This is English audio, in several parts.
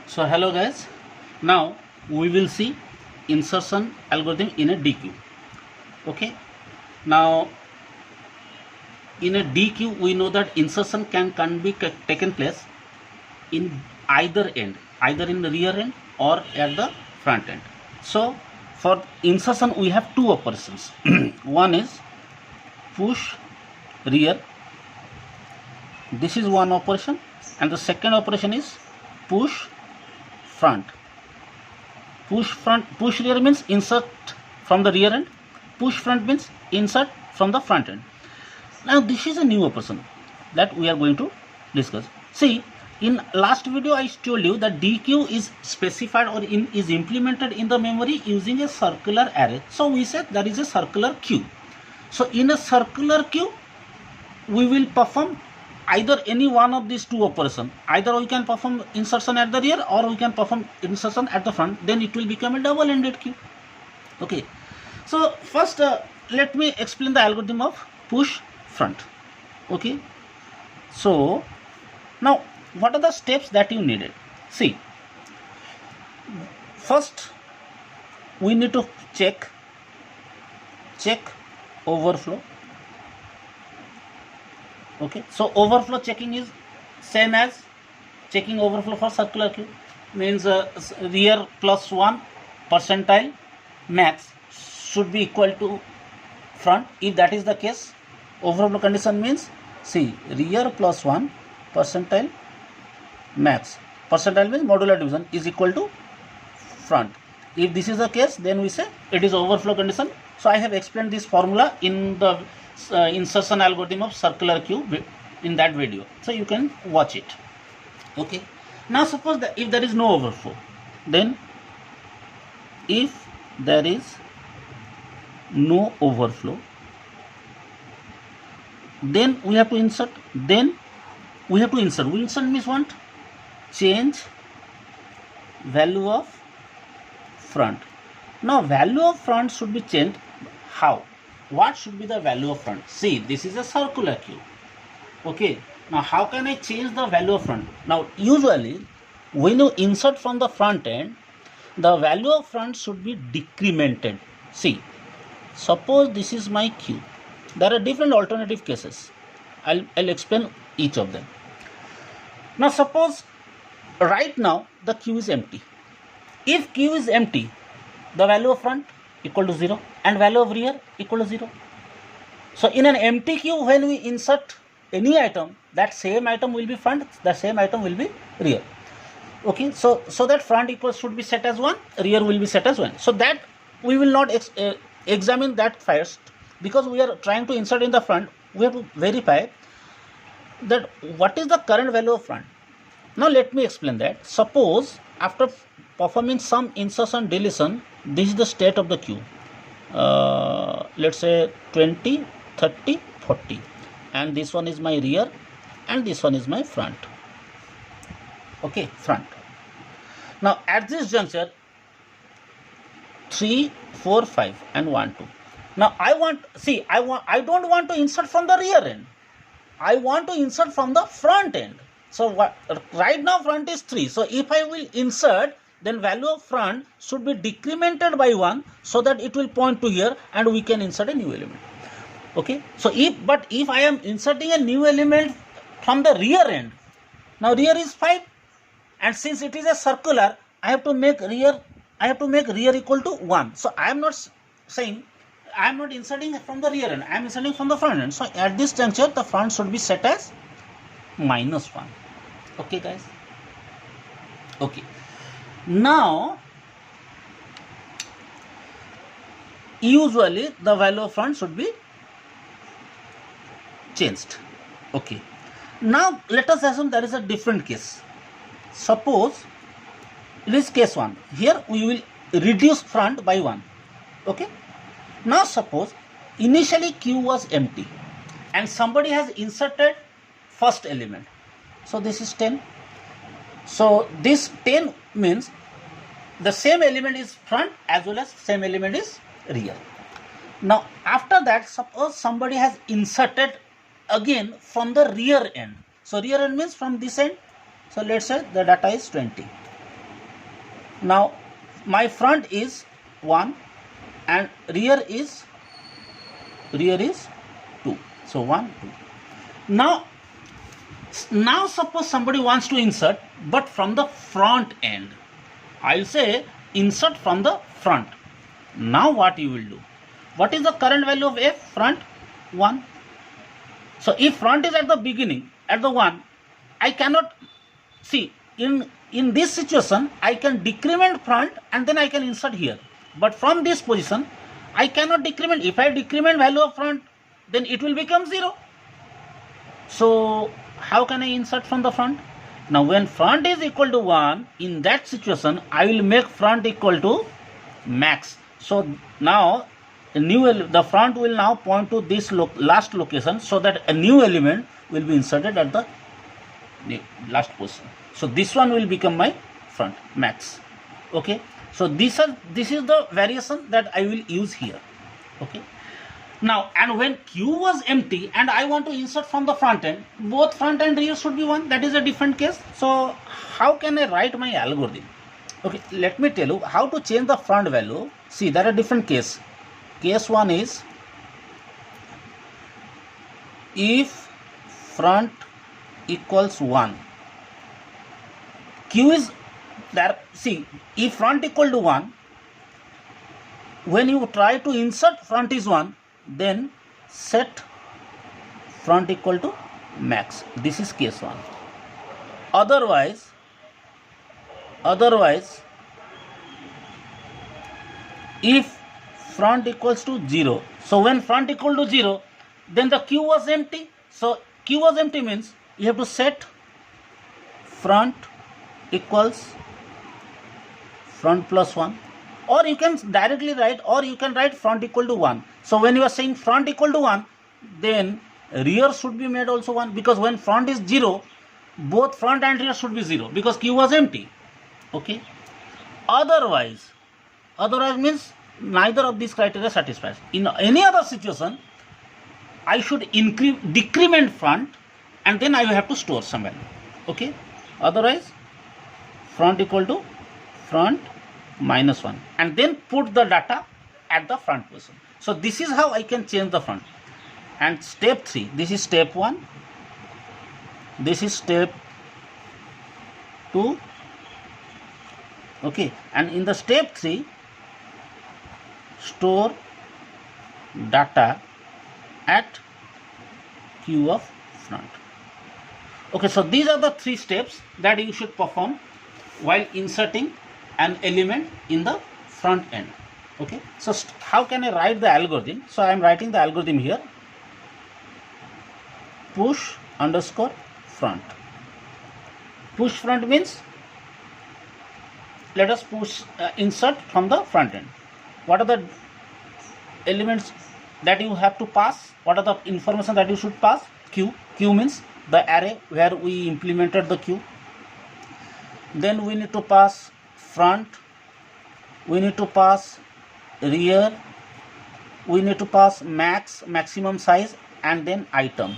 So hello guys, now we will see insertion algorithm in a DQ. Okay, now in a DQ we know that insertion can be taken place in either end, either in the rear end or at the front end. So for insertion we have two operations. One is push rear, this is one operation, and the second operation is push front. Push rear means insert from the rear end. Push front means insert from the front end. Now this is a new operation that we are going to discuss. See, in last video I told you that DQ is specified or is implemented in the memory using a circular array. So we said that is a circular queue. So in a circular queue we will perform either any one of these two operations. Either we can perform insertion at the rear or we can perform insertion at the front. Then it will become a double-ended queue. Okay. So first let me explain the algorithm of push front. Okay. So now what are the steps that you needed? See, first we need to check overflow. Okay, so overflow checking is same as checking overflow for circular queue, means rear plus 1 percentile max should be equal to front. If that is the case, overflow condition means, see, rear plus 1 percentile max, percentile means modular division, is equal to front. If this is the case, then we say it is overflow condition. So I have explained this formula in the insertion algorithm of circular queue in that video, so you can watch it. Okay, now suppose that if there is no overflow, then if there is no overflow, then we have to insert. We insert means what? Change value of front. Now value of front should be changed. How? What should be the value of front? See, this is a circular queue. Okay, now how can I change the value of front? Now usually when you insert from the front end, the value of front should be decremented. See, suppose this is my queue. There are different alternative cases. I'll explain each of them. Now suppose right now the queue is empty. If queue is empty, the value of front equal to 0 and value of rear equal to 0. So in an empty queue, when we insert any item, that same item will be front, the same item will be rear. Okay, so that front equals should be set as 1, rear will be set as 1. So that we will not examine that first, because we are trying to insert in the front. We have to verify that what is the current value of front. Now let me explain that. Suppose after performing some insertion deletion, this is the state of the queue. Let's say 20, 30, 40, and this one is my rear and this one is my front. Okay, front. Now at this juncture 3, 4, 5 and 1, 2. Now I don't want to insert from the rear end. I want to insert from the front end. So right now front is 3. So if I will insert, then value of front should be decremented by 1, so that it will point to here and we can insert a new element. Okay, so if I am inserting a new element from the rear end, now rear is 5, and since it is a circular, I have to make rear equal to 1. So I am not saying I am not inserting from the rear end, I am inserting from the front end. So at this juncture the front should be set as -1. Okay guys. Okay, now usually the value of front should be changed. Okay, now let us assume there is a different case. Suppose it is case 1. Here we will reduce front by 1. Okay, now suppose initially queue was empty and somebody has inserted first element. So this is 10. So this 10 means the same element is front as well as same element is rear. Now after that, suppose somebody has inserted again from the rear end. So rear end means from this end. So let's say the data is 20. Now my front is 1 and rear is 2. So 1 2. Now suppose somebody wants to insert but from the front end. I'll say insert from the front. Now what you will do? What is the current value of f? Front 1. So if front is at the beginning, at the 1, I cannot see in this situation I can decrement front and then I can insert here. But from this position I cannot decrement. If I decrement value of front, then it will become 0. So how can I insert from the front? Now when front is equal to 1, in that situation I will make front equal to max. So now the front will now point to this last location, so that a new element will be inserted at the last position. So this one will become my front max. Okay, so this is the variation that I will use here. Okay, now and when Q was empty and I want to insert from the front end, both front and rear should be 1. That is a different case. So how can I write my algorithm? Okay, let me tell you how to change the front value. See, there are different cases. Case 1 is if front equals 1. Q is there. See, if front equal to 1, when you try to insert front is 1, then set front equal to max. This is case 1. Otherwise if front equals to 0, so when front equal to 0, then the Q was empty. So Q was empty means you have to set front equals front plus 1, or you can directly write, or you can write front equal to 1. So when you are saying front equal to 1, then rear should be made also 1, because when front is 0, both front and rear should be 0 because Q was empty. Okay, otherwise means neither of these criteria satisfies. In any other situation I should decrement front and then I will have to store some value. Okay, otherwise front equal to front minus 1 and then put the data at the front position. So this is how I can change the front. And step 3, this is step 1, this is step 2. Okay, and in the step 3, store data at Q of front. Okay, so these are the 3 steps that you should perform while inserting an element in the front end. Okay, so how can I write the algorithm? So I am writing the algorithm here. Push underscore front. Push front means let us push insert from the front end. What are the elements that you have to pass? What are the information that you should pass? Q. Q means the array where we implemented the Q. Then we need to pass front, we need to pass rear, we need to pass maximum size, and then item.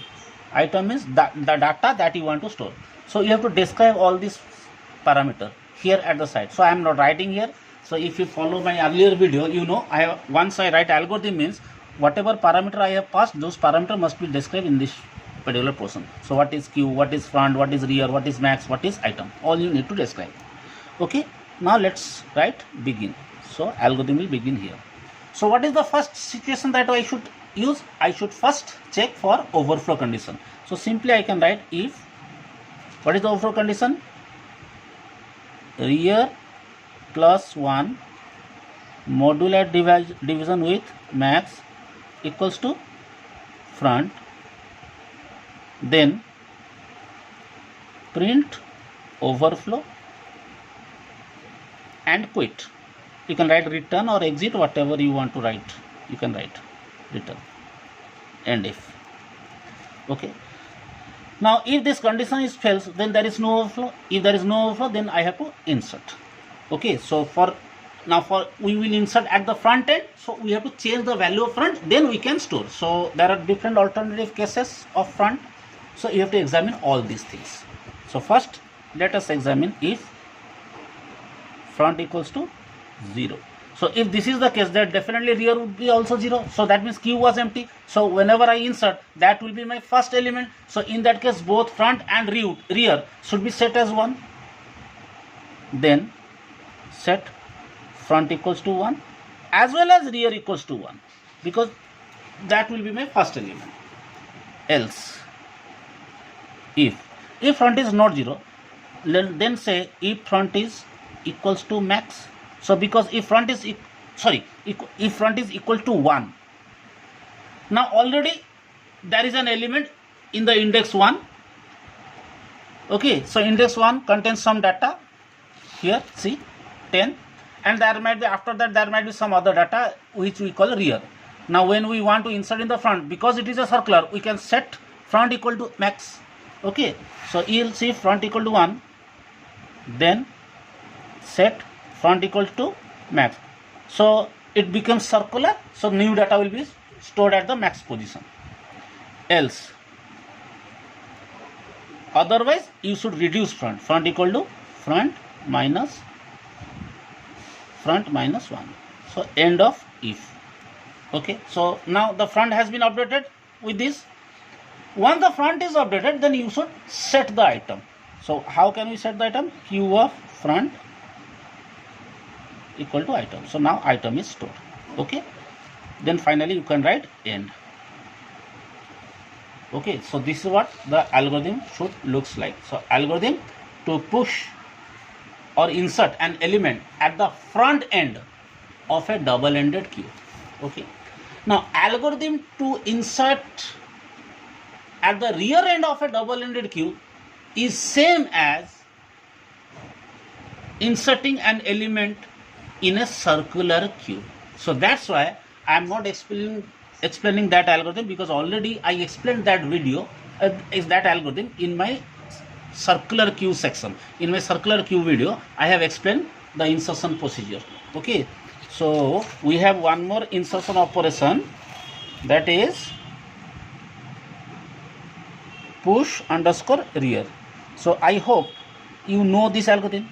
Item means the data that you want to store. So you have to describe all these parameters here at the side. So I am not writing here. So if you follow my earlier video, you know once I write algorithm means whatever parameter I have passed, those parameters must be described in this particular portion. So what is Q, what is front, what is rear, what is max, what is item, all you need to describe. Okay, now let's write begin. So algorithm will begin here. So what is the first situation that I should use? I should first check for overflow condition. So simply I can write if, what is the overflow condition? Rear plus 1 modular division with max equals to front, then print overflow and quit. You can write return or exit, whatever you want to write, you can write return and if. Okay, now if this condition is false, then there is no overflow. If there is no overflow, then I have to insert. Okay, so we will insert at the front end, so we have to change the value of front, then we can store. So there are different alternative cases of front, so you have to examine all these things. So first let us examine if front equals to 0. So if this is the case, then definitely rear would be also 0. So that means Q was empty. So whenever I insert, that will be my first element. So in that case, both front and rear should be set as 1. Then set front equals to 1 as well as rear equals to 1, because that will be my first element. Else, if front is not 0, then say if front is equals to max. So because if front is if front is equal to 1, now already there is an element in the index 1. Okay, so index 1 contains some data. Here see 10, and there might be, after that there might be some other data which we call rear. Now when we want to insert in the front, because it is a circular, we can set front equal to max. Okay, so you'll see front equal to 1, then set front equal to max. So it becomes circular, so new data will be stored at the max position. Else, otherwise you should reduce front equal to front minus 1. So end of if. Okay, so now the front has been updated with this. Once the front is updated, then you should set the item. So how can we set the item? Q of front equal to item. So now item is stored. Okay, then finally you can write end. Okay, so this is what the algorithm should looks like. So algorithm to push or insert an element at the front end of a double-ended queue. Okay, now algorithm to insert at the rear end of a double-ended queue is same as inserting an element in a circular queue. So that's why I am not explaining that algorithm, because already I explained that video is that algorithm in my circular queue section. In my circular queue video, I have explained the insertion procedure. Okay, so we have one more insertion operation, that is push underscore rear. So I hope you know this algorithm.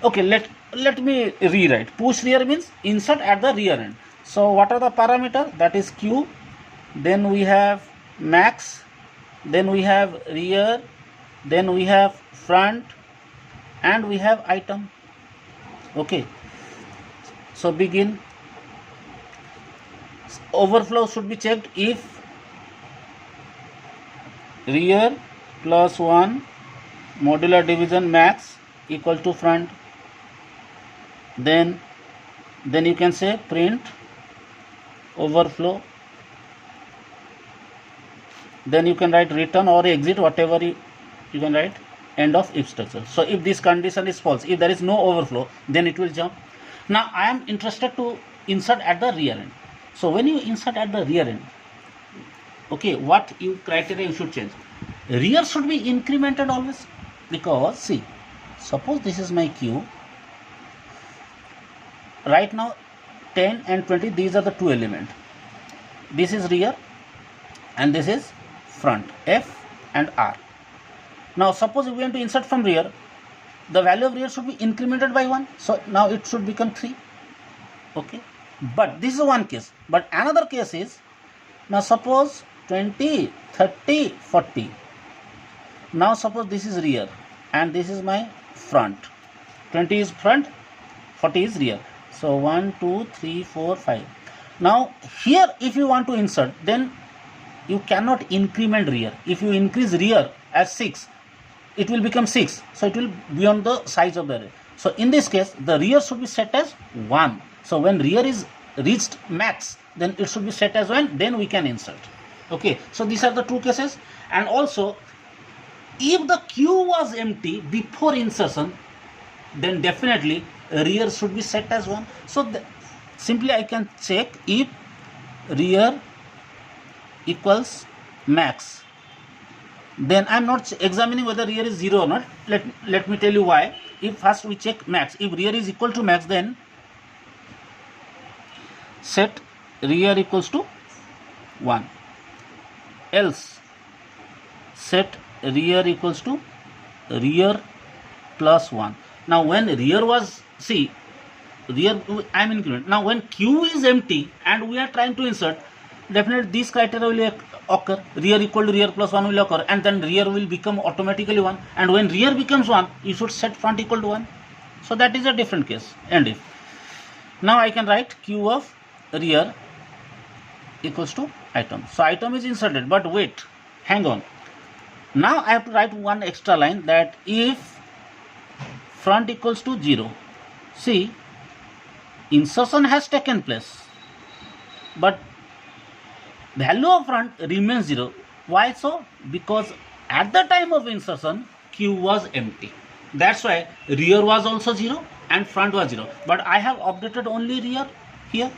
Okay, let me rewrite. Push rear means insert at the rear end. So what are the parameters? That is Q, then we have max, then we have rear, then we have front, and we have item. Okay, so begin. Overflow should be checked if rear plus 1 modular division max equal to front. Then you can say print overflow. Then you can write return or exit, whatever you can write, end of if structure. So if this condition is false, if there is no overflow, then it will jump. Now I am interested to insert at the rear end. So when you insert at the rear end, okay, what criteria you should change? Rear should be incremented always, because see, suppose this is my queue. Right now 10 and 20, these are the two elements. This is rear and this is front, F and R. Now suppose we want to insert from rear, the value of rear should be incremented by 1. So now it should become 3. Okay, but this is one case. But another case is, now suppose 20, 30, 40. Now suppose this is rear and this is my front. 20 is front, 40 is rear. So 1, 2, 3, 4, 5. Now here if you want to insert, then you cannot increment rear. If you increase rear as 6, it will become 6. So it will be on the size of the array. So in this case, the rear should be set as 1. So when rear is reached max, then it should be set as 1. Then we can insert. Okay. So these are the two cases. And also, if the queue was empty before insertion, then definitely rear should be set as 1. So simply I can check if rear equals max. Then I am not examining whether rear is 0 or not. Let me tell you why. If first we check max, if rear is equal to max, then set rear equals to 1. Else set rear equals to rear plus 1. Now when rear was, see, rear I am including. Now when Q is empty and we are trying to insert, definitely this criteria will occur. Rear equal to rear plus 1 will occur, and then rear will become automatically 1, and when rear becomes 1, you should set front equal to 1. So that is a different case. And if now I can write Q of rear equals to item. So item is inserted, but wait, hang on. Now I have to write one extra line, that if front equals to 0, see, insertion has taken place, but value of front remains 0. Why so? Because at the time of insertion, Q was empty. That's why rear was also 0 and front was 0. But I have updated only rear here.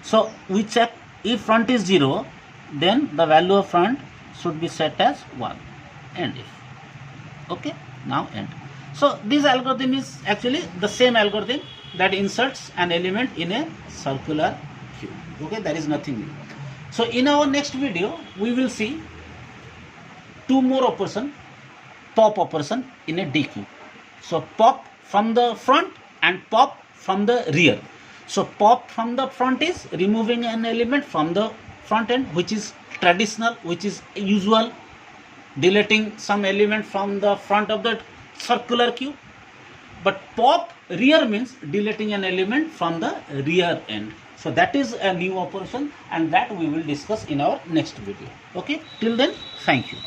So we check, if front is 0, then the value of front should be set as 1. And if. Okay, now end. So this algorithm is actually the same algorithm that inserts an element in a circular cube. Okay, there is nothing new. So in our next video, we will see two more operation, pop operation in a D cube. So pop from the front and pop from the rear. So pop from the front is removing an element from the front end, which is traditional, which is usual, deleting some element from the front of the circular cube. But pop rear means deleting an element from the rear end. So that is a new operation, and that we will discuss in our next video. Okay, till then, thank you.